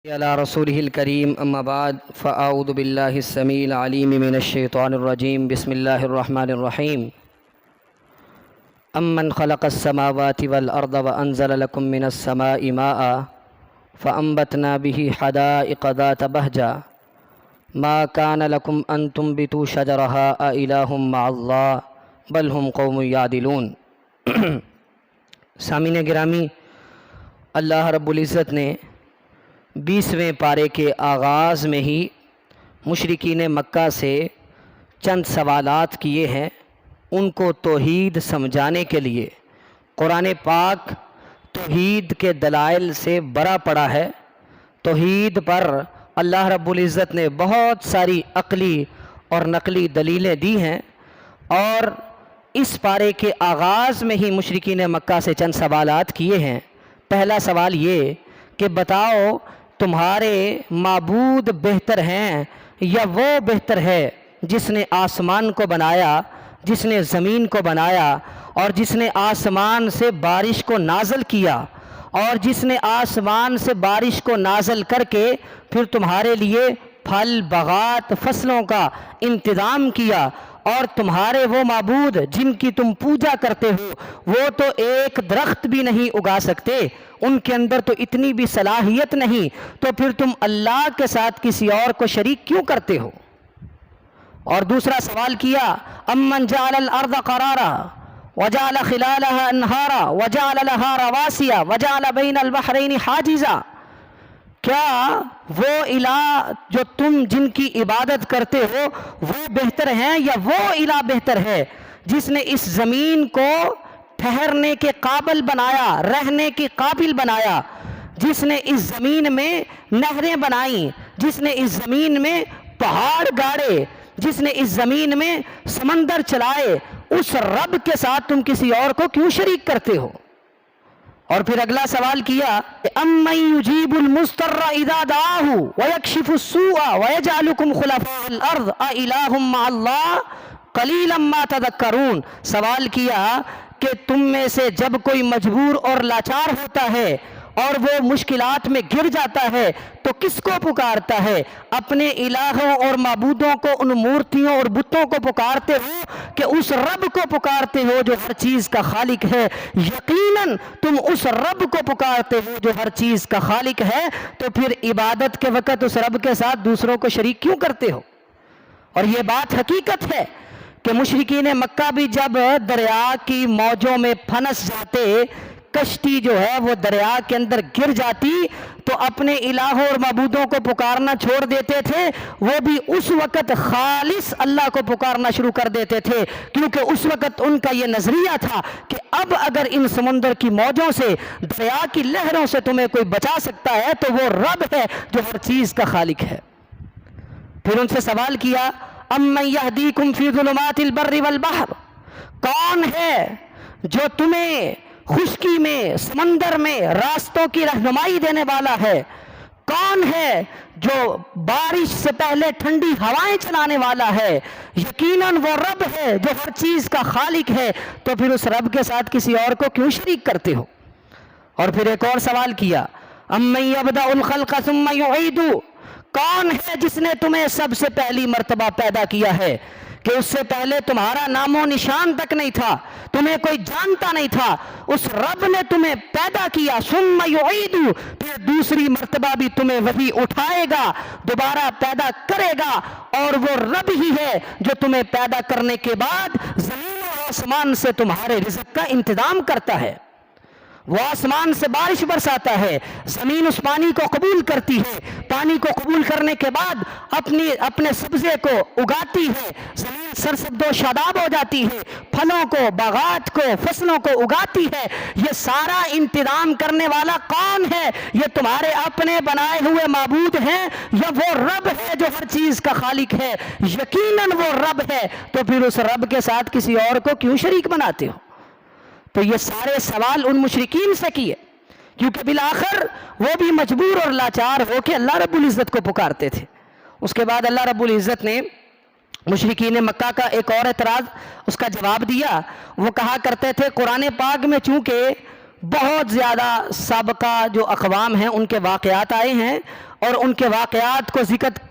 على رسوله الكريم أما بعد فأعوذ بالله السميع العليم من الشيطان الرجيم بسم الله الرحمن الرحيم أمن خلق السماوات والأرض وأنزل لكم من السماء ماء فأنبتنا به حدائق ذات بهجة ما كان لكم أن تنبتوا شجرها أإله مع الله بل هم قوم يعدلون۔ سامعین گرامی، اللہ رب العزت نے 20ویں پارے کے آغاز میں ہی مشرکین مکہ سے چند سوالات کیے ہیں۔ ان کو توحید سمجھانے کے لیے قرآن پاک توحید کے دلائل سے بھرا پڑا ہے۔ توحید پر اللہ رب العزت نے بہت ساری عقلی اور نقلی دلیلیں دی ہیں، اور اس پارے کے آغاز میں ہی مشرکین مکہ سے چند سوالات کیے ہیں۔ پہلا سوال یہ کہ بتاؤ تمہارے معبود بہتر ہیں یا وہ بہتر ہے جس نے آسمان کو بنایا، جس نے زمین کو بنایا، اور جس نے آسمان سے بارش کو نازل کیا، اور جس نے آسمان سے بارش کو نازل کر کے پھر تمہارے لیے پھل باغات فصلوں کا انتظام کیا۔ اور تمہارے وہ معبود جن کی تم پوجا کرتے ہو وہ تو ایک درخت بھی نہیں اگا سکتے، ان کے اندر تو اتنی بھی صلاحیت نہیں، تو پھر تم اللہ کے ساتھ کسی اور کو شریک کیوں کرتے ہو؟ اور دوسرا سوال کیا امن جعل الارض قرارا وجعل خلالها انہارا وجعل لها رواسیا وجعل بین البحرین حاجزا، کیا وہ الہ جو تم جن کی عبادت کرتے ہو وہ بہتر ہیں یا وہ الہ بہتر ہے جس نے اس زمین کو ٹھہرنے کے قابل بنایا، رہنے کے قابل بنایا، جس نے اس زمین میں نہریں بنائیں، جس نے اس زمین میں پہاڑ گاڑے، جس نے اس زمین میں سمندر چلائے، اس رب کے ساتھ تم کسی اور کو کیوں شریک کرتے ہو؟ اور پھر اگلا سوال کیا امن یجیب المضطر اذا دعاہ ویکشف السوء ویجعلکم خلفاء الارض االہ مع اللہ قلیلا ما تذکرون۔ سوال کیا کہ تم میں سے جب کوئی مجبور اور لاچار ہوتا ہے اور وہ مشکلات میں گر جاتا ہے تو کس کو پکارتا ہے؟ اپنے الہوں اور معبودوں کو، ان مورتیوں اور بتوں کو پکارتے ہو کہ اس رب کو پکارتے ہو جو ہر چیز کا خالق ہے؟ یقیناً تم اس رب کو پکارتے ہو جو ہر چیز کا خالق ہے، تو پھر عبادت کے وقت اس رب کے ساتھ دوسروں کو شریک کیوں کرتے ہو؟ اور یہ بات حقیقت ہے کہ مشرکین مکہ بھی جب دریا کی موجوں میں پھنس جاتے، کشتی جو ہے وہ دریا کے اندر گر جاتی، تو اپنے الہوں اور معبودوں کو پکارنا چھوڑ دیتے تھے، وہ بھی اس وقت خالص اللہ کو پکارنا شروع کر دیتے تھے، کیونکہ اس وقت ان کا یہ نظریہ تھا کہ اب اگر ان سمندر کی موجوں سے، دریا کی لہروں سے تمہیں کوئی بچا سکتا ہے تو وہ رب ہے جو ہر چیز کا خالق ہے۔ پھر ان سے سوال کیا امن یہدیکم فی ظلمات البر والبحر، کون ہے جو تمہیں خشکی میں، سمندر میں راستوں کی رہنمائی دینے والا ہے؟ کون ہے جو بارش سے پہلے ٹھنڈی ہوائیں چلانے والا ہے؟ یقیناً وہ رب ہے جو ہر چیز کا خالق ہے، تو پھر اس رب کے ساتھ کسی اور کو کیوں شریک کرتے ہو؟ اور پھر ایک اور سوال کیا امن یبدأ الخلق ثم یعید، کون ہے جس نے تمہیں سب سے پہلی مرتبہ پیدا کیا ہے کہ اس سے پہلے تمہارا نام و نشان تک نہیں تھا، تمہیں کوئی جانتا نہیں تھا، اس رب نے تمہیں پیدا کیا، ثم یعید، پھر دوسری مرتبہ بھی تمہیں وہی اٹھائے گا، دوبارہ پیدا کرے گا، اور وہ رب ہی ہے جو تمہیں پیدا کرنے کے بعد زمین و آسمان سے تمہارے رزق کا انتظام کرتا ہے۔ وہ آسمان سے بارش برساتا ہے، زمین اس پانی کو قبول کرتی ہے، پانی کو قبول کرنے کے بعد اپنے سبزے کو اگاتی ہے، زمین سرسبز و شاداب ہو جاتی ہے، پھلوں کو، باغات کو، فصلوں کو اگاتی ہے۔ یہ سارا انتظام کرنے والا کون ہے؟ یہ تمہارے اپنے بنائے ہوئے معبود ہیں یا وہ رب ہے جو ہر چیز کا خالق ہے؟ یقیناً وہ رب ہے، تو پھر اس رب کے ساتھ کسی اور کو کیوں شریک بناتے ہو؟ تو یہ سارے سوال ان مشرکین سے کیے، کیونکہ بالآخر وہ بھی مجبور اور لاچار ہو کے اللہ رب العزت کو پکارتے تھے۔ اس کے بعد اللہ رب العزت نے مشرکین مکہ کا ایک اور اعتراض، اس کا جواب دیا۔ وہ کہا کرتے تھے قرآن پاک میں چونکہ بہت زیادہ سابقہ جو اقوام ہیں ان کے واقعات آئے ہیں، اور ان کے واقعات کو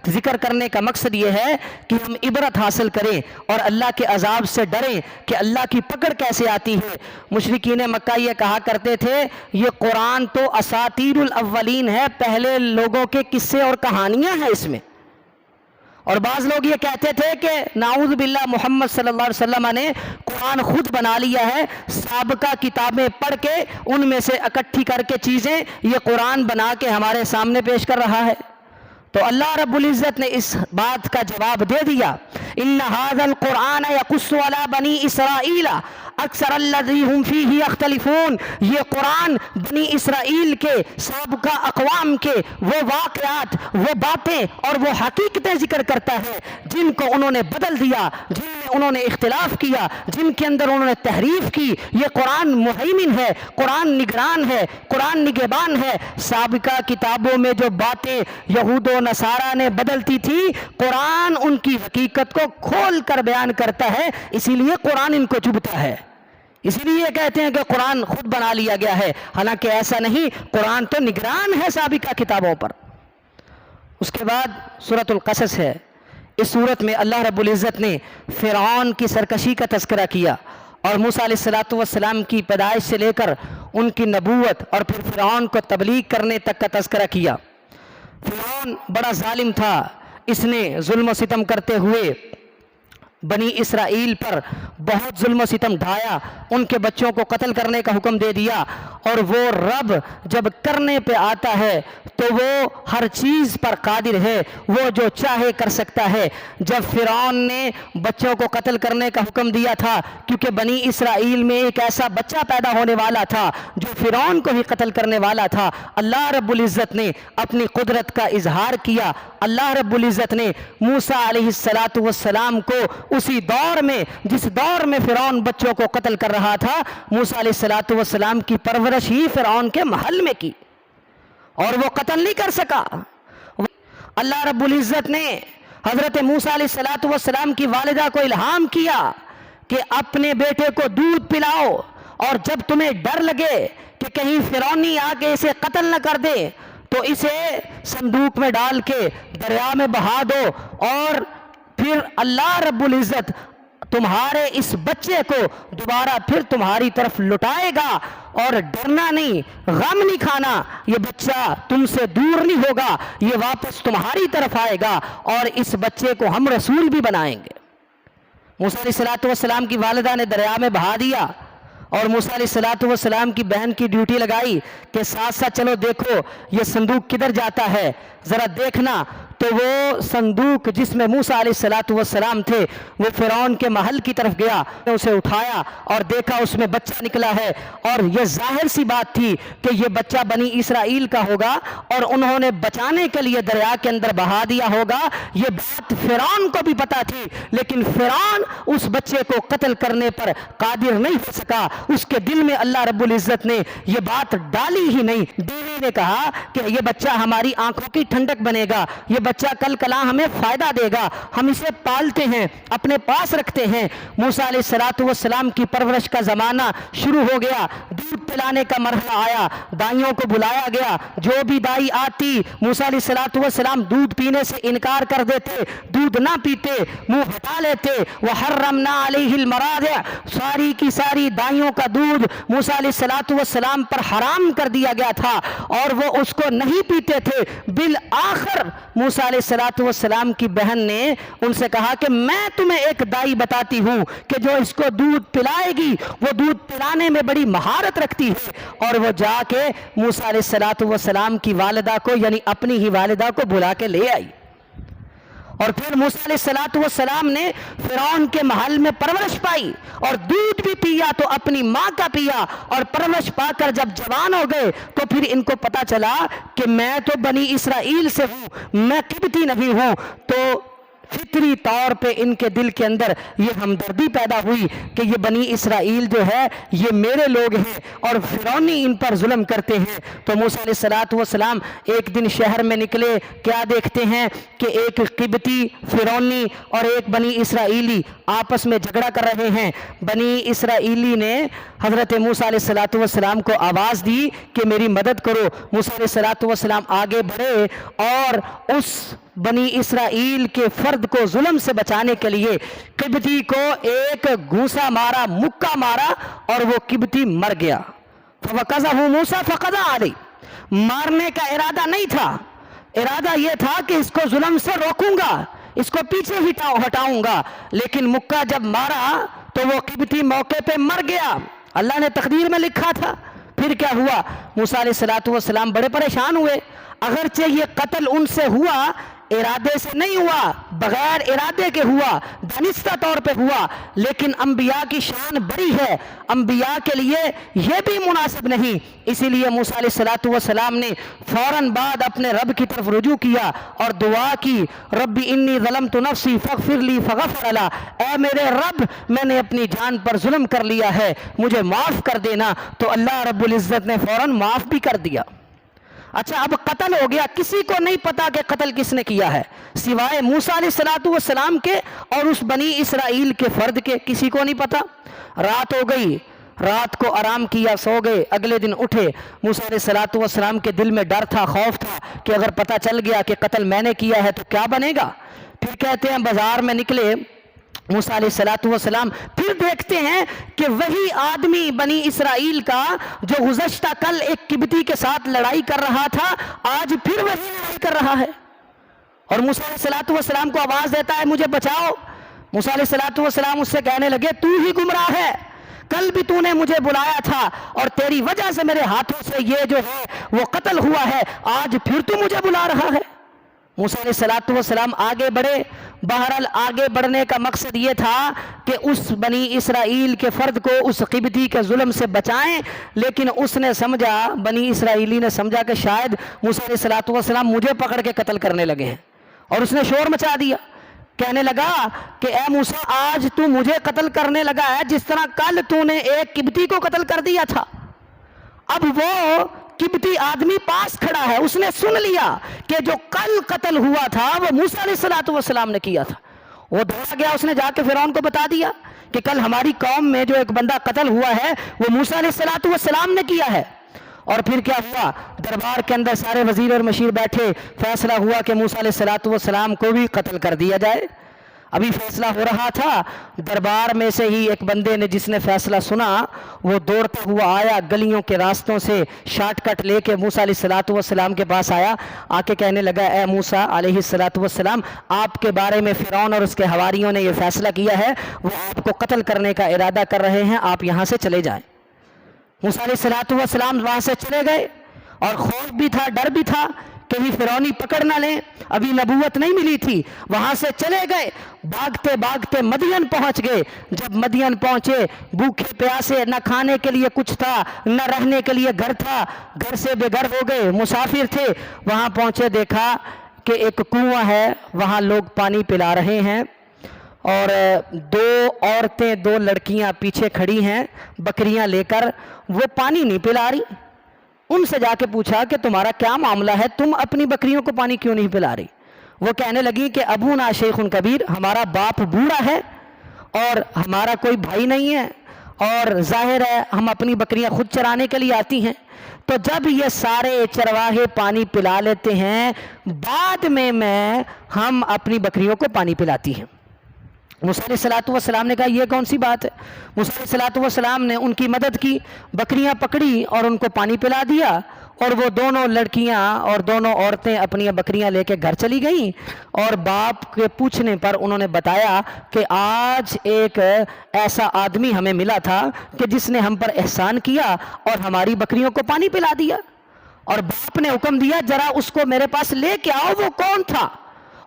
ذکر کرنے کا مقصد یہ ہے کہ ہم عبرت حاصل کریں اور اللہ کے عذاب سے ڈریں کہ اللہ کی پکڑ کیسے آتی ہے۔ مشرکین مکہ یہ کہا کرتے تھے یہ قرآن تو اساطیر الاولین ہے، پہلے لوگوں کے قصے اور کہانیاں ہیں اس میں۔ اور بعض لوگ یہ کہتے تھے کہ نعوذ باللہ محمد صلی اللہ علیہ وسلم نے قرآن خود بنا لیا ہے، سابقہ کتابیں پڑھ کے ان میں سے اکٹھی کر کے چیزیں یہ قرآن بنا کے ہمارے سامنے پیش کر رہا ہے۔ تو اللہ رب العزت نے اس بات کا جواب دے دیا، ان ھذا القرآن یقص علی بنی اسرائیل اکثر الذی ھم فیہ یختلفون، یہ قرآن بنی اسرائیل کے سابقہ اقوام کے وہ واقعات، وہ باتیں اور وہ حقیقتیں ذکر کرتا ہے جن کو انہوں نے بدل دیا، جن میں انہوں نے اختلاف کیا، جن کے اندر انہوں نے تحریف کی۔ یہ قرآن مہیمن ہے، قرآن نگران ہے، قرآن نگہبان ہے۔ سابقہ کتابوں میں جو باتیں یہود و نصارہ نے بدلتی تھی، قرآن ان کی حقیقت کو کھول کر بیان کرتا ہے، اسی لیے قرآن ان کو چبھتا ہے۔ اسی لیے یہ کہتے ہیں کہ قرآن خود بنا لیا گیا ہے، حالانکہ ایسا نہیں، قرآن تو نگران ہے سابقہ کتابوں پر۔ اس کے بعد سورۃ القصص ہے۔ اس سورت میں اللہ رب العزت نے فرعون کی سرکشی کا تذکرہ کیا اور موسیٰ علیہ السلام کی پیدائش سے لے کر ان کی نبوت اور پھر فرعون کو تبلیغ کرنے تک کا تذکرہ کیا۔ فرعون بڑا ظالم تھا، اس نے ظلم و ستم کرتے ہوئے بنی اسرائیل پر بہت ظلم و ستم ڈھایا، ان کے بچوں کو قتل کرنے کا حکم دے دیا، اور وہ رب جب کرنے پہ آتا ہے تو وہ ہر چیز پر قادر ہے، وہ جو چاہے کر سکتا ہے۔ جب فرعون نے بچوں کو قتل کرنے کا حکم دیا تھا، کیونکہ بنی اسرائیل میں ایک ایسا بچہ پیدا ہونے والا تھا جو فرعون کو ہی قتل کرنے والا تھا، اللہ رب العزت نے اپنی قدرت کا اظہار کیا۔ اللہ رب العزت نے موسیٰ علیہ السلام کو اسی دور میں، جس دور میں فرعون بچوں کو قتل کر رہا تھا، موسیٰ علیہ السلام کی پرورش ہی فرعون کے محل میں کی، اور وہ قتل نہیں کر سکا۔ اللہ رب العزت نے حضرت موسیٰ علیہ السلام کی والدہ کو الہام کیا کہ اپنے بیٹے کو دودھ پلاؤ، اور جب تمہیں ڈر لگے کہ کہیں فرعونی آ کے اسے قتل نہ کر دے تو اسے صندوق میں ڈال کے دریا میں بہا دو، اور پھر اللہ رب العزت تمہارے اس بچے کو دوبارہ پھر تمہاری طرف لٹائے گا، اور ڈرنا نہیں، غم نہیں کھانا، یہ بچہ تم سے دور نہیں ہوگا، یہ واپس تمہاری طرف آئے گا، اور اس بچے کو ہم رسول بھی بنائیں گے۔ موسیٰ علیہ السلام کی والدہ نے دریا میں بہا دیا، اور موسیٰ علیہ السلام کی بہن کی ڈیوٹی لگائی کہ ساتھ ساتھ چلو دیکھو یہ صندوق کدھر جاتا ہے، ذرا دیکھنا۔ تو وہ صندوق جس میں موسیٰ علیہ السلام تھے وہ فرعون کے محل کی طرف گیا، اسے اٹھایا اور دیکھا اس میں بچہ نکلا ہے، اور یہ ظاہر سی بات تھی کہ یہ بچہ بنی اسرائیل کا ہوگا، اور انہوں نے بچانے کے لیے دریا کے اندر بہا دیا ہوگا۔ یہ بات فرعون کو بھی پتا تھی، لیکن فرعون اس بچے کو قتل کرنے پر قادر نہیں ہو سکا، اس کے دل میں اللہ رب العزت نے یہ بات ڈالی ہی نہیں۔ بیوی نے کہا کہ یہ بچہ ہماری آنکھوں کی ٹھنڈک بنے گا، یہ بچہ کل کلا ہمیں فائدہ دے گا، ہم اسے پالتے ہیں، اپنے پاس رکھتے ہیں۔ موسیٰ علیہ السلام کی پرورش کا زمانہ شروع ہو گیا، دودھ پلانے کا مرحلہ آیا، دائیوں کو بلایا گیا، جو بھی دائی آتی موسیٰ علیہ السلام دودھ پینے سے انکار کر دیتے، دودھ نہ پیتے، منہ ہٹا لیتے۔ وحرمنا علیہ المراضع، ساری کی ساری دائیوں کا دودھ موسیٰ علیہ السلام پر حرام کر دیا گیا تھا، اور وہ اس کو نہیں پیتے تھے۔ بالآخر موسیٰ علیہ السلام کی بہن نے ان سے کہا کہ میں تمہیں ایک دائی بتاتی ہوں کہ جو اس کو دودھ پلائے گی، وہ دودھ پلانے میں بڑی مہارت رکھتی ہے، اور وہ جا کے موسیٰ علیہ السلام کی والدہ کو، یعنی اپنی ہی والدہ کو بلا کے لے آئی۔ اور پھر موسیٰ علیہ السلام نے فرعون کے محل میں پرورش پائی، اور دودھ بھی پیا تو اپنی ماں کا پیا، اور پرورش پا کر جب جوان ہو گئے تو پھر ان کو پتا چلا کہ میں تو بنی اسرائیل سے ہوں، میں قبطی نبی ہوں۔ تو فطری طور پہ ان کے دل کے اندر یہ ہمدردی پیدا ہوئی کہ یہ بنی اسرائیل جو ہے یہ میرے لوگ ہیں اور فرعونی ان پر ظلم کرتے ہیں۔ تو موسیٰ علیہ السلام ایک دن شہر میں نکلے، کیا دیکھتے ہیں کہ ایک قبطی فرعونی اور ایک بنی اسرائیلی آپس میں جھگڑا کر رہے ہیں۔ بنی اسرائیلی نے حضرت موسیٰ علیہ السلام کو آواز دی کہ میری مدد کرو۔ موسیٰ علیہ السلام آگے بڑھے اور اس بنی اسرائیل کے فرد کو ظلم سے بچانے کے لیے قبطی کو ایک گھونسا مارا، مکہ مارا اور وہ قبطی مر گیا۔ فَوَقَذَهُ مُوسَىٰ فَقَضَىٰ عَلَيْهِ، مارنے کا ارادہ نہیں تھا، ارادہ یہ تھا کہ اس کو ظلم سے روکوں گا، اس کو پیچھے ہٹاؤں گا، لیکن مکہ جب مارا تو وہ قبطی موقع پہ مر گیا۔ اللہ نے تقدیر میں لکھا تھا۔ پھر کیا ہوا؟ موسیٰ علیہ السلام بڑے پریشان ہوئے، اگرچہ یہ قتل ان سے ہوا، ارادے سے نہیں ہوا، بغیر ارادے کے ہوا، دانستہ طور پہ ہوا، لیکن انبیاء کی شان بڑی ہے، انبیاء کے لیے یہ بھی مناسب نہیں۔ اسی لیے موسیٰ علیہ السلام نے فوراً بعد اپنے رب کی طرف رجوع کیا اور دعا کی، رب انی ظلمت نفسی فاغفر لی فغفر لی، اے میرے رب میں نے اپنی جان پر ظلم کر لیا ہے، مجھے معاف کر دینا۔ تو اللہ رب العزت نے فوراً معاف بھی کر دیا۔ اچھا اب قتل ہو گیا، کسی کو نہیں پتا کہ قتل کس نے کیا ہے سوائے موسیٰ علیہ السلام کے اور اس بنی اسرائیل کے فرد کے، کسی کو نہیں پتا۔ رات ہو گئی، رات کو آرام کیا، سو گئے، اگلے دن اٹھے، موسیٰ علیہ السلام کے دل میں ڈر تھا، خوف تھا کہ اگر پتہ چل گیا کہ قتل میں نے کیا ہے تو کیا بنے گا۔ پھر کہتے ہیں بازار میں نکلے موسیٰ علیہ السلام، پھر دیکھتے ہیں کہ وہی آدمی بنی اسرائیل کا جو گزشتہ کل ایک قبطی کے ساتھ لڑائی کر رہا تھا، آج پھر وہی لڑائی کر رہا ہے اور موسیٰ علیہ السلام کو آواز دیتا ہے مجھے بچاؤ۔ موسیٰ علیہ السلام اس سے کہنے لگے تو ہی گمراہ ہے، کل بھی تو نے مجھے بلایا تھا اور تیری وجہ سے میرے ہاتھوں سے یہ جو ہے وہ قتل ہوا ہے، آج پھر تو مجھے بلا رہا ہے۔ موسیٰ علیہ السلام آگے بڑھے، بہرحال آگے بڑھنے کا مقصد یہ تھا کہ اس بنی اسرائیل کے فرد کو اس قبطی کے ظلم سے بچائیں، لیکن اس نے سمجھا، بنی اسرائیلی نے سمجھا کہ شاید موسیٰ علیہ السلام مجھے پکڑ کے قتل کرنے لگے ہیں، اور اس نے شور مچا دیا، کہنے لگا کہ اے موسیٰ آج تو مجھے قتل کرنے لگا ہے جس طرح کل تو نے ایک قبطی کو قتل کر دیا تھا۔ اب وہ قبطی آدمی پاس کھڑا ہے، اس نے سن لیا کہ جو کل قتل ہوا تھا وہ موسیٰ علیہ السلام نے کیا تھا۔ وہ دھڑا گیا، اس نے جا کے فرعون کو بتا دیا کہ کل ہماری قوم میں جو ایک بندہ قتل ہوا ہے وہ موسیٰ علیہ السلام نے کیا ہے۔ اور پھر کیا ہوا؟ دربار کے اندر سارے وزیر اور مشیر بیٹھے، فیصلہ ہوا کہ موسیٰ علیہ السلام کو بھی قتل کر دیا جائے۔ ابھی فیصلہ ہو رہا تھا، دربار میں سے ہی ایک بندے نے جس نے فیصلہ سنا وہ دوڑتا ہوا آیا، گلیوں کے راستوں سے شارٹ کٹ لے کے موسیٰ علیہ السلام کے پاس آیا، آ کے کہنے لگا اے موسیٰ علیہ السلام، آپ کے بارے میں فرعون اور اس کے حواریوں نے یہ فیصلہ کیا ہے، وہ آپ کو قتل کرنے کا ارادہ کر رہے ہیں، آپ یہاں سے چلے جائیں۔ موسیٰ علیہ السلام وہاں سے چلے گئے، اور خوف بھی تھا، ڈر بھی تھا کہیں فرعونی پکڑ نہ لیں، ابھی نبوت نہیں ملی تھی۔ وہاں سے چلے گئے، بھاگتے بھاگتے مدین پہنچ گئے۔ جب مدین پہنچے، بھوکے پیاسے، نہ کھانے کے لیے کچھ تھا نہ رہنے کے لیے گھر تھا، گھر سے بے گھر ہو گئے، مسافر تھے۔ وہاں پہنچے، دیکھا کہ ایک کنواں ہے، وہاں لوگ پانی پلا رہے ہیں، اور دو عورتیں، دو لڑکیاں پیچھے کھڑی ہیں بکریاں لے کر، وہ پانی نہیں پلا رہی۔ ان سے جا کے پوچھا کہ تمہارا کیا معاملہ ہے، تم اپنی بکریوں کو پانی کیوں نہیں پلا رہی؟ وہ کہنے لگی کہ ابونا شیخ کبیر، ہمارا باپ بوڑھا ہے اور ہمارا کوئی بھائی نہیں ہے، اور ظاہر ہے ہم اپنی بکریاں خود چرانے کے لیے آتی ہیں، تو جب یہ سارے چرواہے پانی پلا لیتے ہیں، بعد میں ہم اپنی بکریوں کو پانی پلاتی ہیں۔ موسیٰ علیہ السلام نے کہا یہ کون سی بات ہے؟ موسیٰ علیہ السلام نے ان کی مدد کی، بکریاں پکڑی اور ان کو پانی پلا دیا، اور وہ دونوں لڑکیاں اور دونوں عورتیں اپنی بکریاں لے کے گھر چلی گئیں، اور باپ کے پوچھنے پر انہوں نے بتایا کہ آج ایک ایسا آدمی ہمیں ملا تھا کہ جس نے ہم پر احسان کیا اور ہماری بکریوں کو پانی پلا دیا، اور باپ نے حکم دیا ذرا اس کو میرے پاس لے کے آؤ، وہ کون تھا؟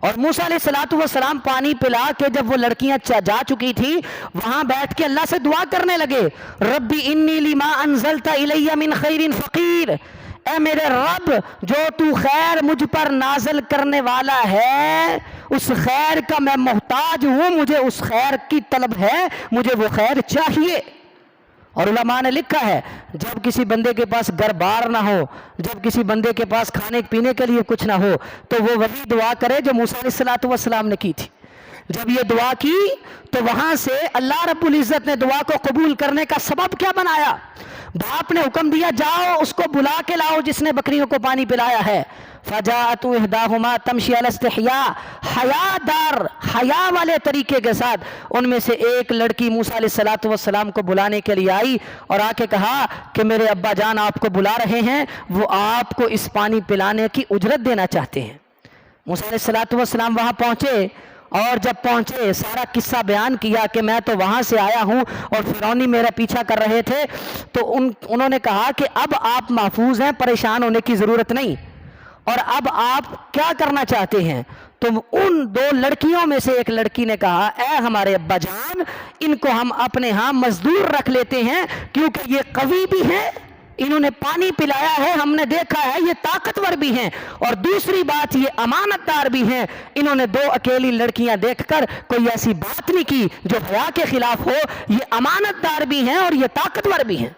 اور موسیٰ علیہ السلام پانی پلا کے جب وہ لڑکیاں جا چکی تھی، وہاں بیٹھ کے اللہ سے دعا کرنے لگے، ربی انی لما انزلت الی من خیر فقیر، اے میرے رب جو تو خیر مجھ پر نازل کرنے والا ہے اس خیر کا میں محتاج ہوں، مجھے اس خیر کی طلب ہے، مجھے وہ خیر چاہیے۔ اور علماء نے لکھا ہے جب کسی بندے کے پاس گھر بار نہ ہو، جب کسی بندے کے پاس کھانے پینے کے لیے کچھ نہ ہو، تو وہ وہی دعا کرے جو موسیٰ علیہ السلام نے کی تھی۔ جب یہ دعا کی تو وہاں سے اللہ رب العزت نے دعا کو قبول کرنے کا سبب کیا بنایا؟ باپ نے حکم دیا جاؤ اس کو بلا کے لاؤ جس نے بکریوں کو پانی پلایا ہے۔ فجاءت احداہما تمشی علی استحیاء، حیا دار، حیا والے طریقے کے ساتھ ان میں سے ایک لڑکی موسیٰ علیہ السلام کو بلانے کے لیے آئی اور آ کے کہا کہ میرے ابا جان آپ کو بلا رہے ہیں، وہ آپ کو اس پانی پلانے کی اجرت دینا چاہتے ہیں۔ موسیٰ علیہ السلام وہاں پہنچے اور جب پہنچے سارا قصہ بیان کیا کہ میں تو وہاں سے آیا ہوں اور فرعونی میرا پیچھا کر رہے تھے، تو انہوں نے کہا کہ اب آپ محفوظ ہیں، پریشان ہونے کی ضرورت نہیں، اور اب آپ کیا کرنا چاہتے ہیں؟ تو ان دو لڑکیوں میں سے ایک لڑکی نے کہا اے ہمارے ابا جان ان کو ہم اپنے ہاں مزدور رکھ لیتے ہیں کیونکہ یہ قوی بھی ہیں، انہوں نے پانی پلایا ہے، ہم نے دیکھا ہے یہ طاقتور بھی ہیں، اور دوسری بات یہ امانت دار بھی ہیں۔ انہوں نے دو اکیلی لڑکیاں دیکھ کر کوئی ایسی بات نہیں کی جو حیا کے خلاف ہو، یہ امانت دار بھی ہیں اور یہ طاقتور بھی ہیں،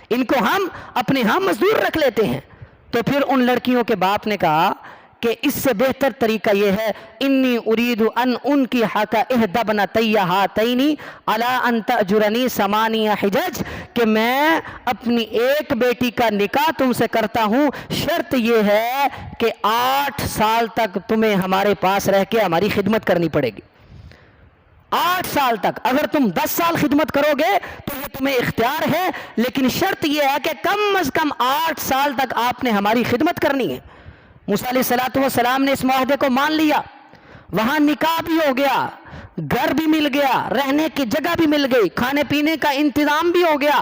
ان کو ہم اپنے ہاں مزدور رکھ لیتے ہیں۔ تو پھر ان لڑکیوں کے باپ نے کہا کہ اس سے بہتر طریقہ یہ ہے انی ارید ان انکحک احدی ابنتی ہاتین علی ان تأجرنی ثمانیہ حجج، کہ میں اپنی ایک بیٹی کا نکاح تم سے کرتا ہوں، شرط یہ ہے کہ 8 سال تک تمہیں ہمارے پاس رہ کے ہماری خدمت کرنی پڑے گی۔ 8 سال تک، اگر تم 10 سال خدمت کرو گے تو یہ تمہیں اختیار ہے، لیکن شرط یہ ہے کہ کم از کم 8 سال تک آپ نے ہماری خدمت کرنی ہے۔ موسیٰ علیہ السلام نے اس معاہدے کو مان لیا، وہاں نکاح بھی ہو گیا، گھر بھی مل گیا، رہنے کی جگہ بھی مل گئی، کھانے پینے کا انتظام بھی ہو گیا،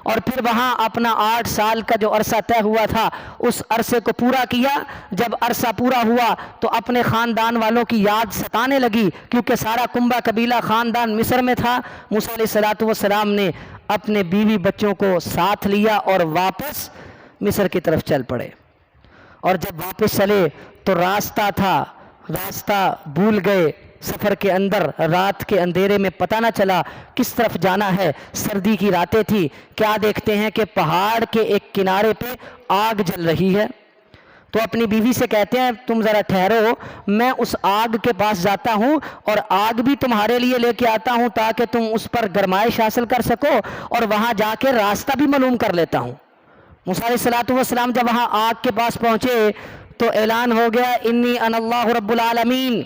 اور پھر وہاں اپنا 8 سال کا جو عرصہ طے ہوا تھا اس عرصے کو پورا کیا۔ جب عرصہ پورا ہوا تو اپنے خاندان والوں کی یاد ستانے لگی کیونکہ سارا کنبہ قبیلہ خاندان مصر میں تھا۔ موسیٰ علیہ السلام نے اپنے بیوی بچوں کو ساتھ لیا اور واپس مصر کی طرف چل پڑے، اور جب واپس چلے تو راستہ بھول گئے، سفر کے اندر رات کے اندھیرے میں پتہ نہ چلا کس طرف جانا ہے، سردی کی راتیں تھی، کیا دیکھتے ہیں کہ پہاڑ کے ایک کنارے پہ آگ جل رہی ہے، تو اپنی بیوی سے کہتے ہیں تم ذرا ٹھہرو، میں اس آگ کے پاس جاتا ہوں اور آگ بھی تمہارے لیے لے کے آتا ہوں تاکہ تم اس پر گرمائش حاصل کر سکو، اور وہاں جا کے راستہ بھی معلوم کر لیتا ہوں۔ موسیٰ علیہ السلام جب وہاں آگ کے پاس پہنچے تو اعلان ہو گیا انی انا اللہ رب العالمین،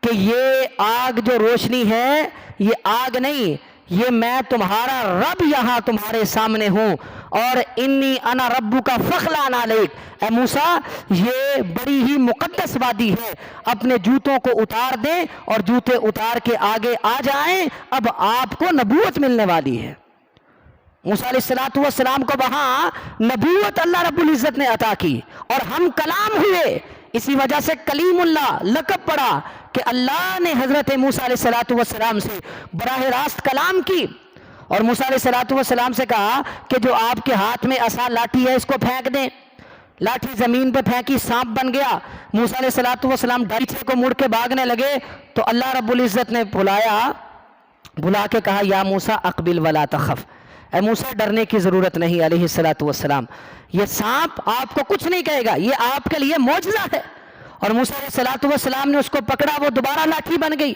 کہ یہ آگ جو روشنی ہے یہ آگ نہیں، یہ میں تمہارا رب یہاں تمہارے سامنے ہوں، اور انی انا ربک فاخلع علیک، اے موسیٰ یہ بڑی ہی مقدس وادی ہے، اپنے جوتوں کو اتار دیں اور جوتے اتار کے آگے آ جائیں، اب آپ کو نبوت ملنے والی ہے۔ موسیٰ علیہ السلام کو وہاں نبوت اللہ رب العزت نے عطا کی اور ہم کلام ہوئے، اسی وجہ سے کلیم اللہ لقب پڑا کہ اللہ نے حضرت موسیٰ علیہ السلام سے براہ راست کلام کی، اور موسیٰ علیہ السلام سے کہا کہ جو آپ کے ہاتھ میں عصا لاٹھی ہے اس کو پھینک دیں، لاٹھی زمین پہ پھینکی، سانپ بن گیا، موسیٰ علیہ السلام ڈریچے کو مڑ کے بھاگنے لگے تو اللہ رب العزت نے بلا کے کہا یا موسیٰ اقبل ولا تخف، اے موسیٰ ڈرنے کی ضرورت نہیں علیہ السلام، یہ سانپ آپ کو کچھ نہیں کہے گا، یہ آپ کے لیے معجزہ ہے۔ اور موسیٰ علیہ السلام نے اس کو پکڑا، وہ دوبارہ لاٹھی بن گئی،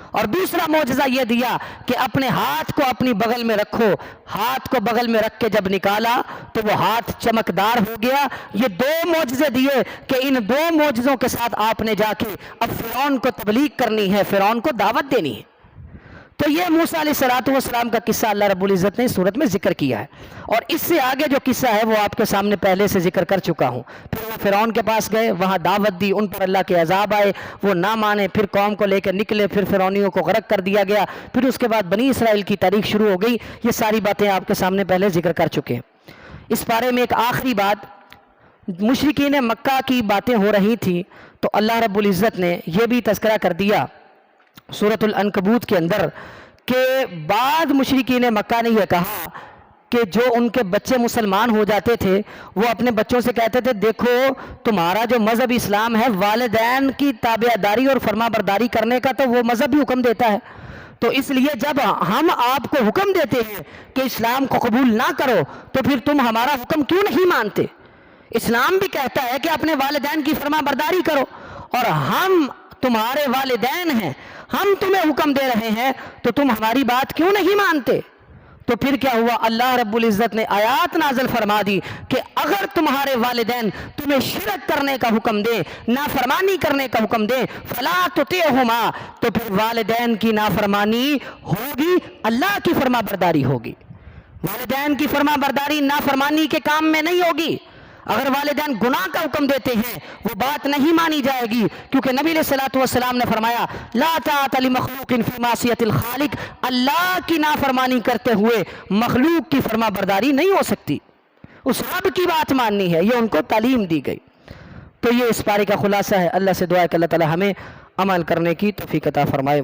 اور دوسرا معجزہ یہ دیا کہ اپنے ہاتھ کو اپنی بغل میں رکھو، ہاتھ کو بغل میں رکھ کے جب نکالا تو وہ ہاتھ چمکدار ہو گیا۔ یہ 2 معجزے دیے کہ ان 2 معجزوں کے ساتھ آپ نے جا کے اب فرعون کو تبلیغ کرنی ہے، فرعون کو دعوت دینی ہے۔ تو یہ موسیٰ علیہ السلام کا قصہ اللہ رب العزت نے اس صورت میں ذکر کیا ہے، اور اس سے آگے جو قصہ ہے وہ آپ کے سامنے پہلے سے ذکر کر چکا ہوں۔ پھر وہ فرعون کے پاس گئے، وہاں دعوت دی، ان پر اللہ کے عذاب آئے، وہ نہ مانے، پھر قوم کو لے کے نکلے، پھر فرعونیوں کو غرق کر دیا گیا، پھر اس کے بعد بنی اسرائیل کی تاریخ شروع ہو گئی۔ یہ ساری باتیں آپ کے سامنے پہلے ذکر کر چکے ہیں۔ اس بارے میں ایک آخری بات، مشرکین مکہ کی باتیں ہو رہی تھیں تو اللہ رب العزت نے یہ بھی تذکرہ کر دیا سورۃ العنکبوت کے اندر کہ بعد مشرکین مکہ نے یہ کہا کہ جو ان کے بچے مسلمان ہو جاتے تھے وہ اپنے بچوں سے کہتے تھے دیکھو تمہارا جو مذہب اسلام ہے والدین کی تابعداری اور فرما برداری کرنے کا تو وہ مذہب بھی حکم دیتا ہے، تو اس لیے جب ہم آپ کو حکم دیتے ہیں کہ اسلام کو قبول نہ کرو تو پھر تم ہمارا حکم کیوں نہیں مانتے؟ اسلام بھی کہتا ہے کہ اپنے والدین کی فرما برداری کرو، اور ہم تمہارے والدین ہیں، ہم تمہیں حکم دے رہے ہیں تو تم ہماری بات کیوں نہیں مانتے؟ تو پھر کیا ہوا؟ اللہ رب العزت نے آیات نازل فرما دی کہ اگر تمہارے والدین تمہیں شرک کرنے کا حکم دیں، نافرمانی کرنے کا حکم دیں، فلا تطیعہما، تو پھر والدین کی نافرمانی ہوگی، اللہ کی فرما برداری ہوگی۔ والدین کی فرما برداری نافرمانی کے کام میں نہیں ہوگی۔ اگر والدین گناہ کا حکم دیتے ہیں وہ بات نہیں مانی جائے گی، کیونکہ نبی علیہ الصلوۃ والسلام نے فرمایا لا طاعۃ لمخلوق فی معصیۃ الخالق، اللہ کی نافرمانی کرتے ہوئے مخلوق کی فرما برداری نہیں ہو سکتی، اس رب کی بات ماننی ہے، یہ ان کو تعلیم دی گئی۔ تو یہ اس پارے کا خلاصہ ہے۔ اللہ سے دعا ہے کہ اللہ تعالی ہمیں عمل کرنے کی توفیق عطا فرمائے۔